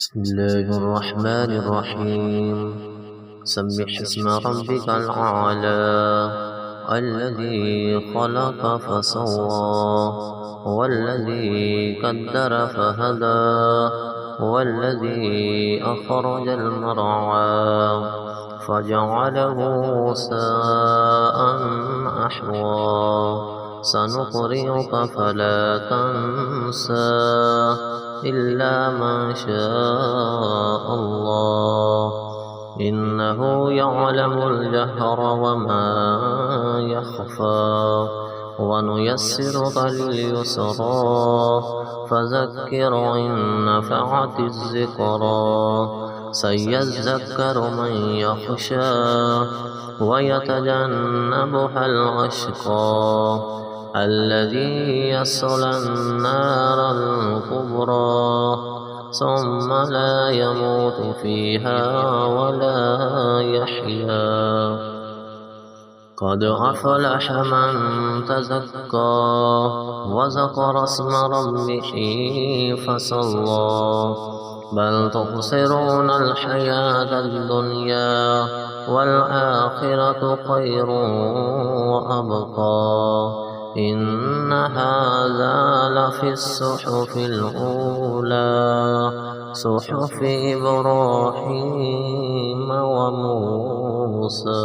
بسم الله الرحمن الرحيم. سبح اسم ربك الأعلى الذي خلق فسوى والذي قدر فهدى والذي أخرج المرعى فجعله ساء أحوى سنقرئك فلا تنسى إلا ما شاء الله إنه يعلم الجهر وما يخفى ونيسرك لليسرى فذكر إن نفعت الذكرى سيذكر من يخشى ويتجنبها الأشقى الذي يصلى النار الكبرى ثم لا يموت فيها ولا يحيا قد أفلح من تزكى وذكر اسم ربه فصلى بل تؤثرون الحياة الدنيا والآخرة خير وأبقى إن هذا لفي الصحف الأولى صحف إبراهيم وموسى.